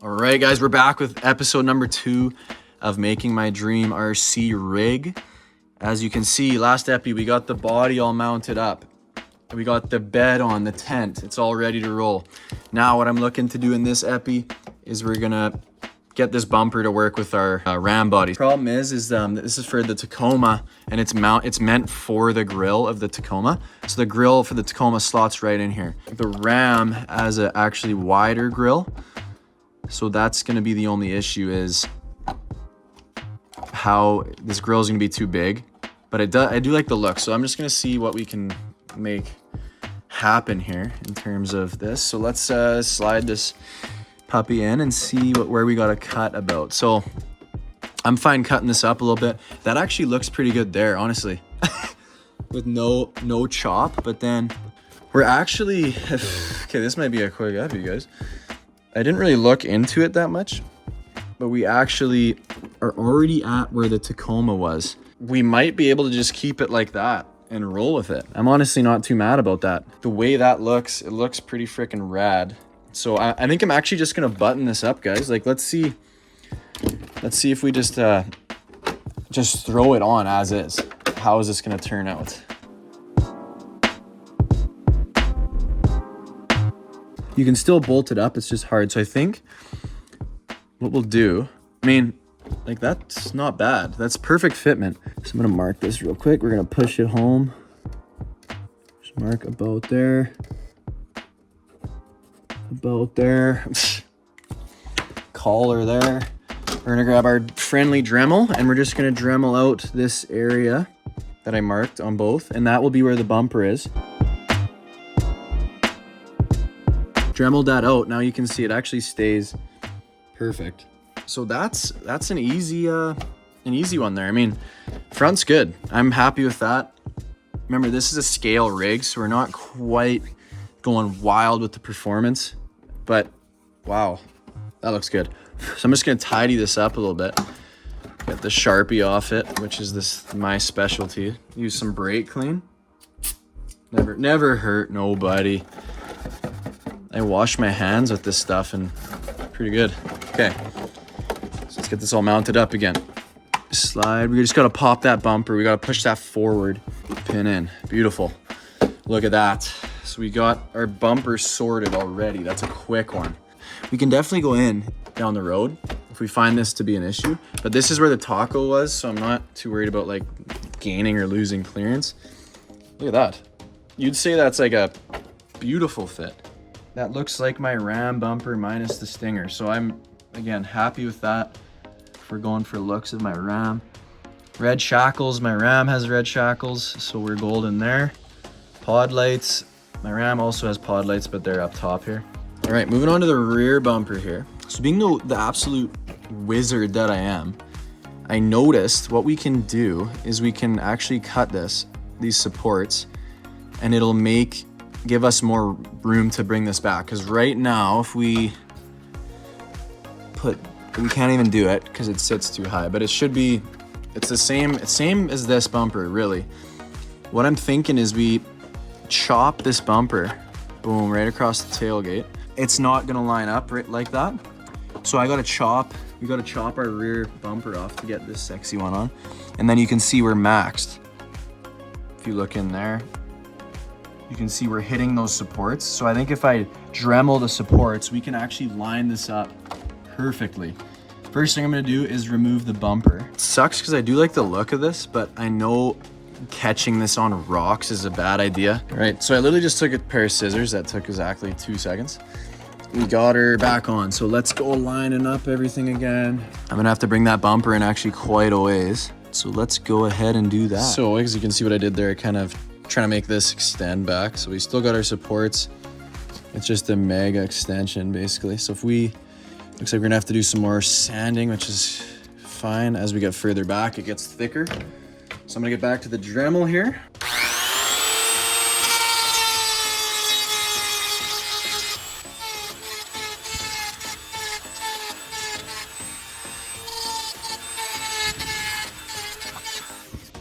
All right, guys, we're back with episode number 2 of making my dream RC rig. As you can see, last epi, we got the body all mounted up. We got the bed on, the tent. It's all ready to roll. Now, what I'm looking to do in this epi is we're gonna get this bumper to work with our ram body. Problem is this is for the Tacoma, and it's meant for the grill of the Tacoma. So the grill for the Tacoma slots right in here. The ram has a actually wider grill. So that's gonna be the only issue, is how this grill is gonna be too big. But I do like the look, so I'm just gonna see what we can make happen here in terms of this. So let's slide this puppy in and see where we gotta cut about. So I'm fine cutting this up a little bit. That actually looks pretty good there, honestly, with no chop. But then we're actually okay, this might be a quick epi, you guys. I didn't really look into it that much, but we actually are already at where the Tacoma was. We might be able to just keep it like that and roll with it. I'm honestly not too mad about that. The way that looks, it looks pretty freaking rad. So I think I'm actually just gonna button this up, guys. Like, let's see if we just throw it on as is. How is this gonna turn out? You can still bolt it up, it's just hard. So I think what we'll do, I mean, like, that's not bad. That's perfect fitment. So I'm gonna mark this real quick. We're gonna push it home. Just mark about there. About there. Collar there. We're gonna grab our friendly Dremel, and we're just gonna Dremel out this area that I marked on both, and that will be where the bumper is. Dremeled that out. Now you can see it actually stays perfect. So that's an easy one there. I mean, front's good. I'm happy with that. Remember, this is a scale rig, so we're not quite going wild with the performance, but wow, that looks good. So I'm just gonna tidy this up a little bit. Get the Sharpie off it, which is my specialty. Use some brake clean. Never hurt nobody. I wash my hands with this stuff and pretty good. Okay, so let's get this all mounted up again. Slide, we just gotta pop that bumper. We gotta push that forward, pin in. Beautiful, look at that. So we got our bumper sorted already. That's a quick one. We can definitely go in down the road if we find this to be an issue, but this is where the taco was, so I'm not too worried about like gaining or losing clearance. Look at that. You'd say that's like a beautiful fit. That looks like my ram bumper minus the stinger. So I'm, again, happy with that. If we're going for looks of my ram. Red shackles, my ram has red shackles, so we're golden there. Pod lights, my ram also has pod lights, but they're up top here. All right, moving on to the rear bumper here. So being the absolute wizard that I am, I noticed what we can do is we can actually cut these supports, and it'll give us more room to bring this back. Because right now, if we can't even do it because it sits too high, but it's the same as this bumper, really. What I'm thinking is we chop this bumper, boom, right across the tailgate. It's not gonna line up right like that. So we gotta chop our rear bumper off to get this sexy one on. And then you can see we're maxed. If you look in there, you can see we're hitting those supports. So I think if I Dremel the supports, we can actually line this up perfectly. First thing I'm gonna do is remove the bumper. It sucks because I do like the look of this, but I know catching this on rocks is a bad idea. All right, so I literally just took a pair of scissors. That took exactly 2 seconds. We got her back on. So let's go lining up everything again. I'm gonna have to bring that bumper in actually quite a ways. So let's go ahead and do that. So as you can see what I did there, kind of trying to make this extend back. So we still got our supports. It's just a mega extension basically. So looks like we're gonna have to do some more sanding, which is fine. As we get further back, it gets thicker. So I'm gonna get back to the Dremel here.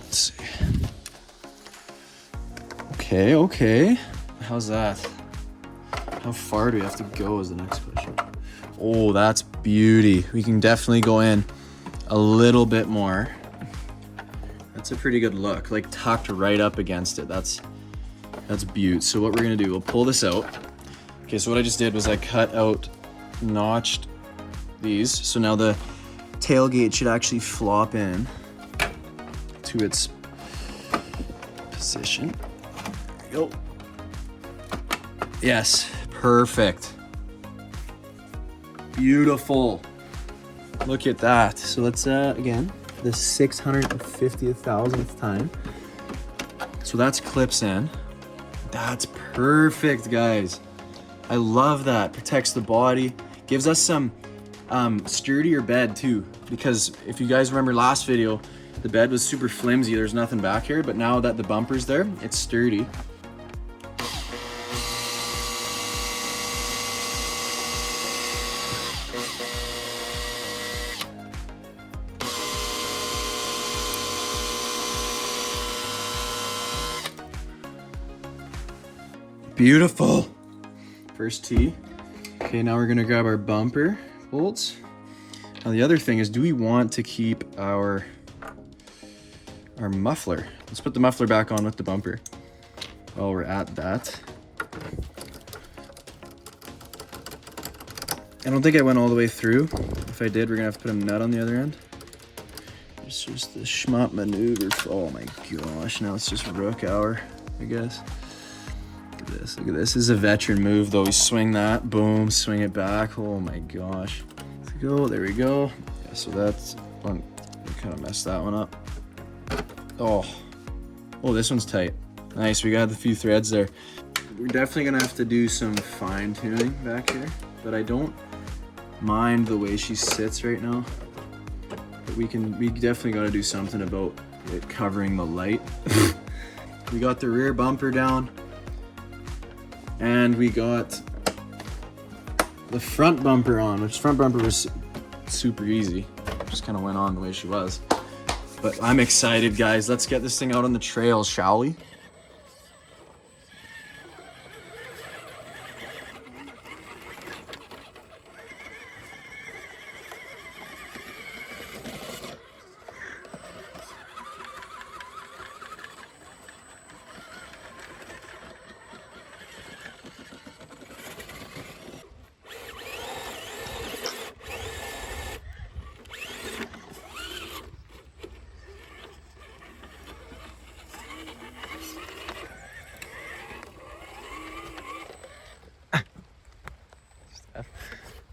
Let's see. Okay. How's that? How far do we have to go is the next question. Oh, that's beauty. We can definitely go in a little bit more. That's a pretty good look, like tucked right up against it. That's beaut. So what we're gonna do, we'll pull this out. Okay, so what I just did was I cut out, notched these. So now the tailgate should actually flop in to its position. There we go. Yes, perfect. Beautiful. Look at that. So let's, again, the 650,000th time. So that's clips in. That's perfect, guys. I love that. Protects the body. Gives us some sturdier bed too. Because if you guys remember last video, the bed was super flimsy. There's nothing back here. But now that the bumper's there, it's sturdy. Beautiful. First tee. Okay, now we're gonna grab our bumper bolts. Now the other thing is, do we want to keep our muffler? Let's put the muffler back on with the bumper while we're at that. I don't think I went all the way through. If I did, we're gonna have to put a nut on the other end. It's just the schmuck maneuver. Oh my gosh, now it's just rook hour, I guess. Look at this, look at this. This is a veteran move though. We swing that, boom, swing it back. Oh my gosh. Let's go, there we go. Yeah, so that's one, we kind of messed that one up. Oh, this one's tight. Nice, we got a few threads there. We're definitely gonna have to do some fine tuning back here, but I don't mind the way she sits right now. But we definitely gotta do something about it covering the light. We got the rear bumper down. And we got the front bumper on, which front bumper was super easy. Just kind of went on the way she was. But I'm excited, guys. Let's get this thing out on the trail, shall we?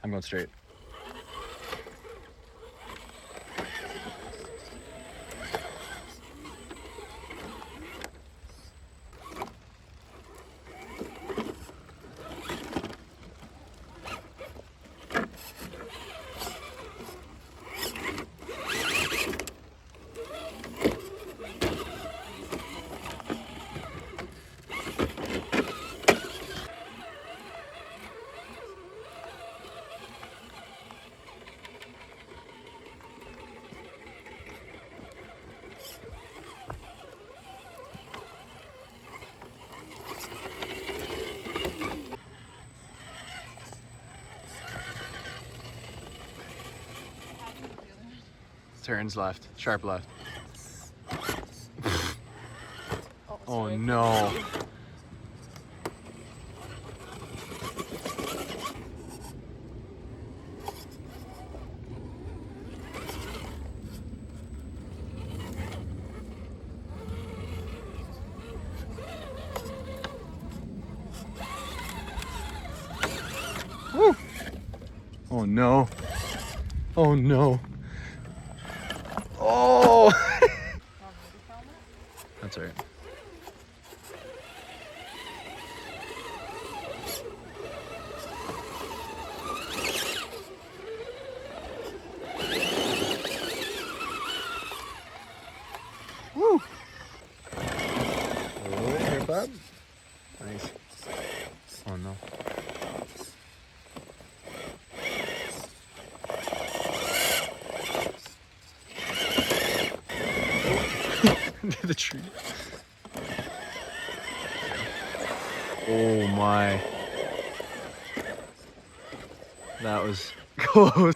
I'm going straight. Turns left, sharp left. Oh no. Woo. Oh no. Oh no. Oh! That's all right. Woo! Oh, here, bud. Nice. Oh no. Into the tree. Oh my. That was close.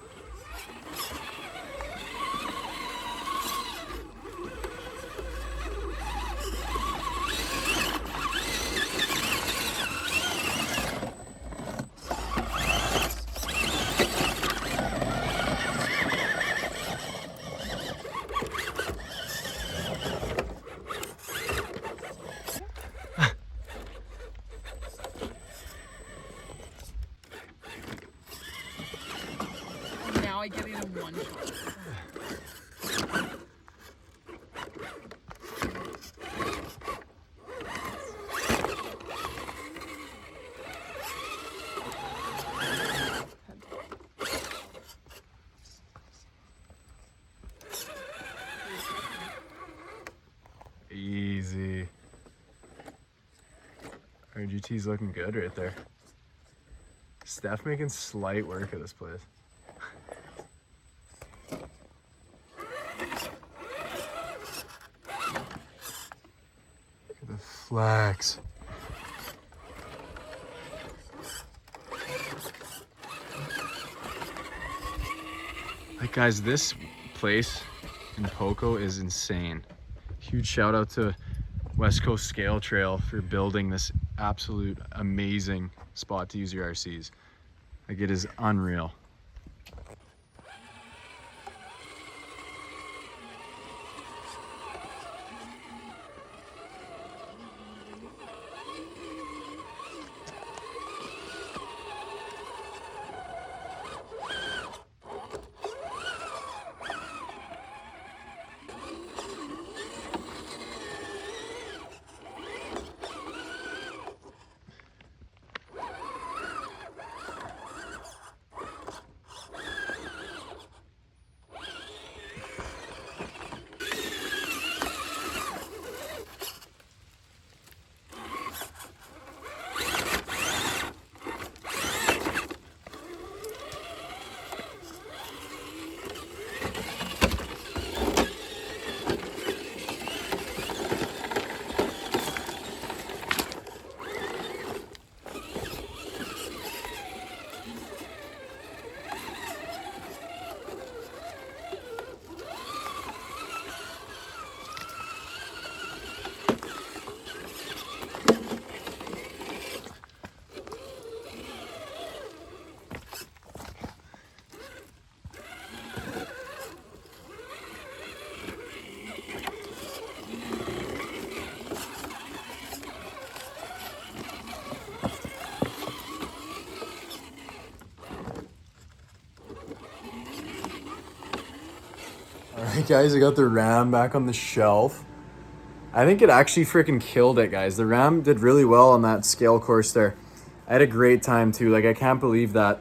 Now I get it in one shot. Easy. RGT's looking good right there. Steph making slight work of this place. Look at the flex. Like guys, this place in Poco is insane. Huge shout out to West Coast Scale Trail for building this absolute amazing spot to use your RCs. Like it is unreal. Alright guys, I got the Ram back on the shelf. I think it actually freaking killed it, guys. The Ram did really well on that scale course there. I had a great time too. Like, I can't believe that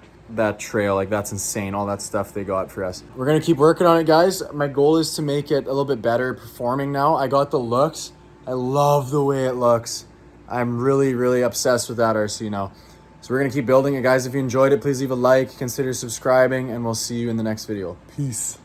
trail. Like, that's insane, all that stuff they got for us. We're gonna keep working on it, guys. My goal is to make it a little bit better performing now. I got the looks. I love the way it looks. I'm really, really obsessed with that RC now. So we're gonna keep building it, guys. If you enjoyed it, please leave a like, consider subscribing, and we'll see you in the next video. Peace.